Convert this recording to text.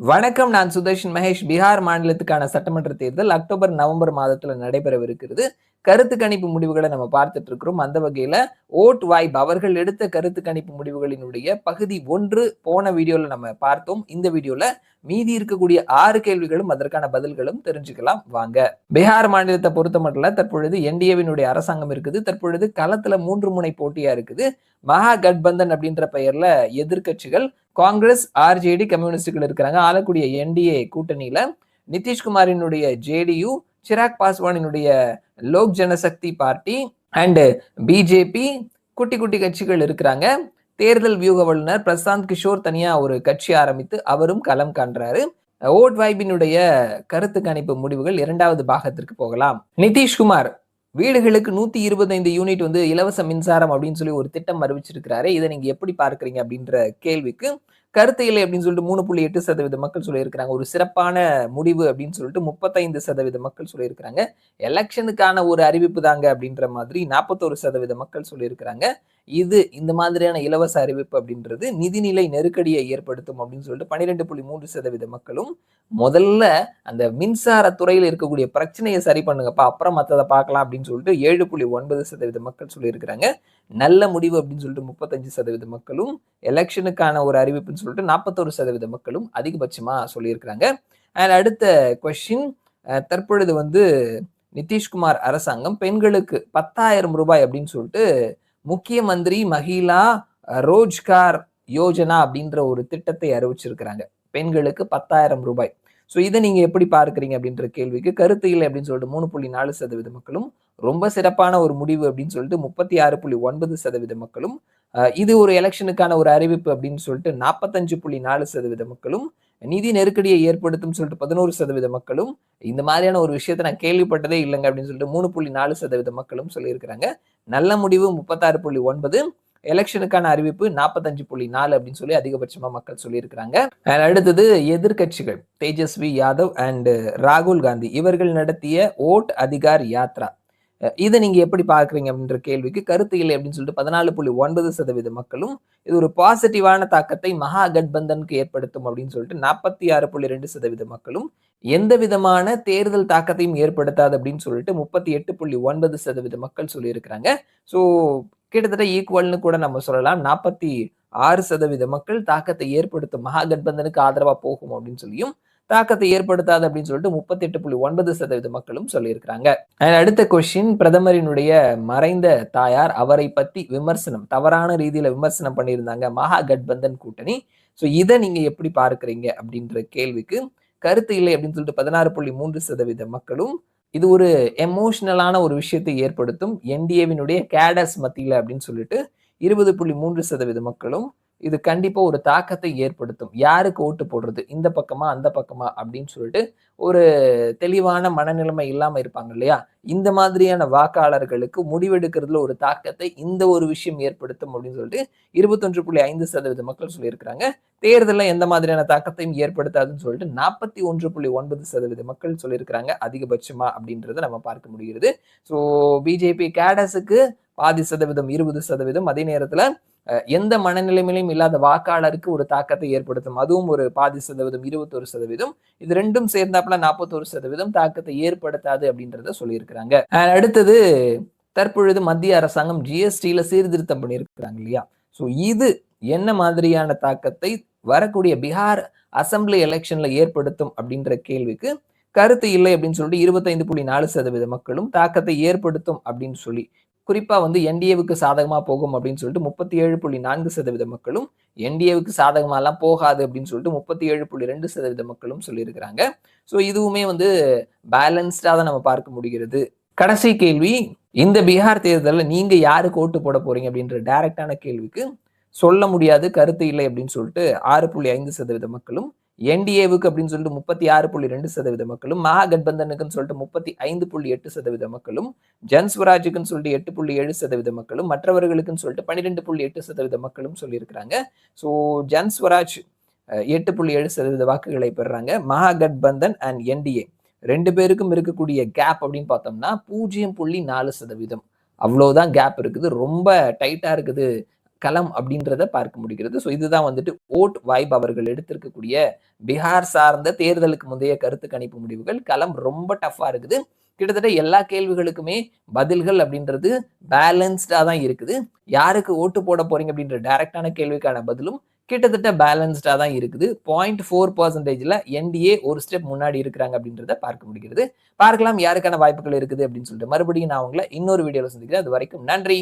வணக்கம். நான் சுதர்ஷன் மகேஷ். பீகார் மாநிலத்துக்கான சட்டமன்ற தேர்தல் அக்டோபர், நவம்பர் மாதத்துல நடைபெறவிருக்கிறது. கருத்து கணிப்பு முடிவுகளை நம்ம பார்த்துட்டு இருக்கிறோம். அந்த வகையில ஓட் வைப் அவர்கள் எடுத்த கருத்து கணிப்பு முடிவுகளினுடைய பகுதி 1 போன வீடியோல நம்ம பார்த்தோம். இந்த வீடியோல மீதி இருக்கக்கூடிய 6 கேள்விகளும் அதற்கான பதில்களும் தெரிஞ்சுக்கலாம் வாங்க. பீகார் மாநிலத்தை பொறுத்த மட்டும் தற்பொழுது என்டிஏவினுடைய அரசாங்கம் இருக்குது. தற்பொழுது களத்துல 3 முனை போட்டியா இருக்குது. மகா கட்பந்தன் அப்படின்ற பெயர்ல எதிர்க்கட்சிகள் காங்கிரஸ், ஆர்ஜேடி, கம்யூனிஸ்டுகள் இருக்கிறாங்க. ஆளக்கூடிய என்டிஏ கூட்டணியில நிதிஷ்குமாரினுடைய ஜேடியு, சிராக் பாஸ்வானினுடைய Lok Janshakti party and BJP குட்டி குட்டி கட்சிகள் இருக்கிறாங்க. தேர்தல் வியூக வல்லுநர் பிரசாந்த் கிஷோர் தனியா ஒரு கட்சி ஆரம்பித்து அவரும் களம் காண்றாரு. ஓட் வைபினுடைய கருத்து கணிப்பு முடிவுகள் 2வது பாகத்திற்கு போகலாம். நிதிஷ்குமார் வீடுகளுக்கு 125 யூனிட் இலவச மின்சாரம் அப்படின்னு சொல்லி ஒரு திட்டம் அறிவிச்சிருக்கிறாரு. இதை நீங்க எப்படி பார்க்கறீங்க அப்படின்ற கேள்விக்கு கருத்து இல்லை அப்படின்னு சொல்லிட்டு 3.8% மக்கள் சொல்லியிருக்கிறாங்க. ஒரு சிறப்பான முடிவு அப்படின்னு சொல்லிட்டு 35% மக்கள் சொல்லியிருக்கிறாங்க. எலெக்ஷனுக்கான ஒரு அறிவிப்பு தாங்க அப்படின்ற மாதிரி 41% மக்கள் சொல்லியிருக்கிறாங்க. இந்த மாதிரியான இலவச அறிவிப்பு அப்படின்றது நிதிநிலை நெருக்கடியை ஏற்படுத்தும் அப்படின்னு சொல்லிட்டு 12.3% மக்களும், முதல்ல அந்த மின்சார துறையில் இருக்கக்கூடிய பிரச்சனையை சரி பண்ணுங்கப்பா, அப்புறம் மற்றதை பார்க்கலாம் அப்படின்னு சொல்லிட்டு 7.9% மக்கள் சொல்லியிருக்கிறாங்க. நல்ல முடிவு அப்படின்னு சொல்லிட்டு 35% மக்களும், எலெக்ஷனுக்கான ஒரு அறிவிப்புன்னு சொல்லிட்டு 41% மக்களும் அதிகபட்சமா சொல்லியிருக்கிறாங்க. அண்ட் அடுத்த கொஸ்டின், தற்பொழுது நிதிஷ்குமார் அரசாங்கம் பெண்களுக்கு 10,000 ரூபாய் அப்படின்னு சொல்லிட்டு முக்கிய மந்திரி மகிழா ரோஜ்கார் யோஜனா அப்படின்ற ஒரு திட்டத்தை அறிவிச்சிருக்கிறாங்க. பெண்களுக்கு 10,000 ரூபாய். ஸோ இதை நீங்க எப்படி பார்க்குறீங்க அப்படின்ற கேள்விக்கு கருத்து இல்லை அப்படின்னு சொல்லிட்டு 3.4% மக்களும், ரொம்ப சிறப்பான ஒரு முடிவு அப்படின்னு சொல்லிட்டு 36.9% மக்களும், இது ஒரு எலெக்ஷனுக்கான ஒரு அறிவிப்பு அப்படின்னு சொல்லிட்டு 45.4% மக்களும், நிதி நெருக்கடியை ஏற்படுத்தும் சொல்லிட்டு 11% மக்களும், இந்த மாதிரியான ஒரு விஷயத்தை நான் கேள்விப்பட்டதே இல்லைங்க அப்படின்னு சொல்லிட்டு 3.4% மக்களும் சொல்லியிருக்கிறாங்க. நல்ல முடிவு 36.9, எலெக்ஷனுக்கான அறிவிப்பு 45.4 அப்படின்னு சொல்லி அதிகபட்சமா மக்கள் சொல்லியிருக்கிறாங்க. அடுத்தது எதிர்கட்சிகள் தேஜஸ்வி யாதவ் அண்ட் ராகுல் காந்தி இவர்கள் நடத்திய ஓட் அதிகார் யாத்ரா, இதை நீங்க எப்படி பார்க்குறீங்க அப்படின்ற கேள்விக்கு கருத்து இல்லை அப்படின்னு சொல்லிட்டு 14.9% மக்களும், இது ஒரு பாசிட்டிவான தாக்கத்தை மகா கட்பந்தனுக்கு ஏற்படுத்தும் அப்படின்னு சொல்லிட்டு 46.2% மக்களும், எந்த விதமான தேர்தல் தாக்கத்தையும் ஏற்படுத்தாது அப்படின்னு சொல்லிட்டு 38.9% மக்கள் சொல்லியிருக்கிறாங்க. ஸோ கிட்டத்தட்ட ஈக்குவல்னு கூட நம்ம சொல்லலாம். 46% மக்கள் தாக்கத்தை ஏற்படுத்தும் மகா கட்பந்தனுக்கு ஆதரவா போகும் அப்படின்னு சொல்லியும், தாக்கத்தை ஏற்படுத்தாது அப்படின்னு சொல்லிட்டு 38.9% மக்களும் சொல்லியிருக்கிறாங்க. அடுத்த கொஸ்டின், பிரதமரினுடைய மறைந்த தாயார் அவரை பத்தி விமர்சனம், தவறான ரீதியில விமர்சனம் பண்ணியிருந்தாங்க மகா கட்பந்தன் கூட்டணி. ஸோ இதை நீங்க எப்படி பார்க்குறீங்க அப்படின்ற கேள்விக்கு கருத்து இல்லை அப்படின்னு சொல்லிட்டு 16.3% மக்களும், இது ஒரு எமோஷனலான ஒரு விஷயத்தை ஏற்படுத்தும் என்டிஏவினுடைய கேடர்ஸ் மத்தியில அப்படின்னு சொல்லிட்டு 20.3% மக்களும், இது கண்டிப்பா ஒரு தாக்கத்தை ஏற்படுத்தும். யாருக்கு ஓட்டு போடுறது, இந்த பக்கமா அந்த பக்கமா அப்படின்னு சொல்லிட்டு ஒரு தெளிவான மனநிலைமை இல்லாம இருப்பாங்க இல்லையா, இந்த மாதிரியான வாக்காளர்களுக்கு முடிவெடுக்கிறதுல ஒரு தாக்கத்தை இந்த ஒரு விஷயம் ஏற்படுத்தும் அப்படின்னு சொல்லிட்டு 21.5% மக்கள் சொல்லியிருக்கிறாங்க. தேர்தலில் எந்த மாதிரியான தாக்கத்தையும் ஏற்படுத்தாதுன்னு சொல்லிட்டு 41.9% மக்கள் சொல்லியிருக்கிறாங்க அதிகபட்சமா அப்படின்றத நம்ம பார்க்க முடிகிறது. ஸோ பிஜேபி கேடர்ஸுக்கு 0.5%, 20%, அதே நேரத்துல எந்த மனநிலைமையிலும் இல்லாத வாக்காளருக்கு ஒரு தாக்கத்தை ஏற்படுத்தும், அதுவும் ஒரு 0.5%, 21%, இது ரெண்டும் சேர்ந்தாப்புல 41% தாக்கத்தை ஏற்படுத்தாது அப்படின்றத சொல்லியிருக்கிறாங்க. அடுத்தது, தற்பொழுது மத்திய அரசாங்கம் ஜிஎஸ்டியில சீர்திருத்தம் பண்ணியிருக்கிறாங்க இல்லையா, ஸோ இது என்ன மாதிரியான தாக்கத்தை வரக்கூடிய பீகார் அசம்பிளி எலெக்ஷன்ல ஏற்படுத்தும் அப்படின்ற கேள்விக்கு கருத்து இல்லை அப்படின்னு சொல்லிட்டு 25.4% மக்களும், தாக்கத்தை ஏற்படுத்தும் அப்படின்னு சொல்லி குறிப்பா என்டிஏவுக்கு சாதகமா போகும் அப்படின்னு சொல்லிட்டு 37.4% மக்களும், என்டிஏவுக்கு சாதகமா எல்லாம் போகாது அப்படின்னு சொல்லிட்டு 37.2% மக்களும் சொல்லியிருக்கிறாங்க. ஸோ இதுவுமே பேலன்ஸ்டா தான் நம்ம பார்க்க முடிகிறது. கடைசி கேள்வி, இந்த பீகார் தேர்தலில் நீங்க யாருக்கு ஓட்டு போட போறீங்க அப்படின்ற டைரக்டான கேள்விக்கு சொல்ல முடியாது, கருத்து இல்லை அப்படின்னு சொல்லிட்டு 6.5% மக்களும், என்டிஏவுக்கு அப்படின்னு சொல்லிட்டு 36.2% மக்களும், மகா கட்பந்தனுக்குன்னு சொல்லிட்டு 35.8% மக்களும், ஜன்ஸ்வராஜுக்குன்னு சொல்லிட்டு 8.7% மக்களும், மற்றவர்களுக்குன்னு சொல்லிட்டு 12.8% மக்களும் சொல்லியிருக்கிறாங்க. ஸோ ஜன்ஸ்வராஜ் 8.7% வாக்குகளை பெறுறாங்க. மகா கட்பந்தன் அண்ட் என்டிஏ 2 பேருக்கும் இருக்கக்கூடிய கேப் அப்படின்னு பார்த்தோம்னா 0.4%, அவ்வளவுதான் கேப் இருக்குது. ரொம்ப டைட்டா இருக்குது. களம் அப்படின்றத பார்க்க முடிகிறது. ஸோ இதுதான் வந்துட்டு ஓட் வைப் அவர்கள் எடுத்திருக்கக்கூடிய பீகார் சார்ந்த தேர்தலுக்கு முந்தைய கருத்து கணிப்பு முடிவுகள். களம் ரொம்ப டஃப்பா இருக்குது. கிட்டத்தட்ட எல்லா கேள்விகளுக்குமே பதில்கள் அப்படின்றது பேலன்ஸ்டா தான் இருக்குது. யாருக்கு ஓட்டு போட போறீங்க அப்படின்ற டைரக்டான கேள்விக்கான பதிலும் கிட்டத்தட்ட பேலன்ஸ்டா தான் இருக்குது. 0.4%ல என்டிஏ ஒரு ஸ்டெப் முன்னாடி இருக்கிறாங்க அப்படின்றத பார்க்க முடிகிறது. பார்க்கலாம் யாருக்கான வாய்ப்புகள் இருக்குது அப்படின்னு சொல்லிட்டு. மறுபடியும் நான் உங்களை இன்னொரு வீடியோல சந்திக்கிறேன். அது வரைக்கும் நன்றி.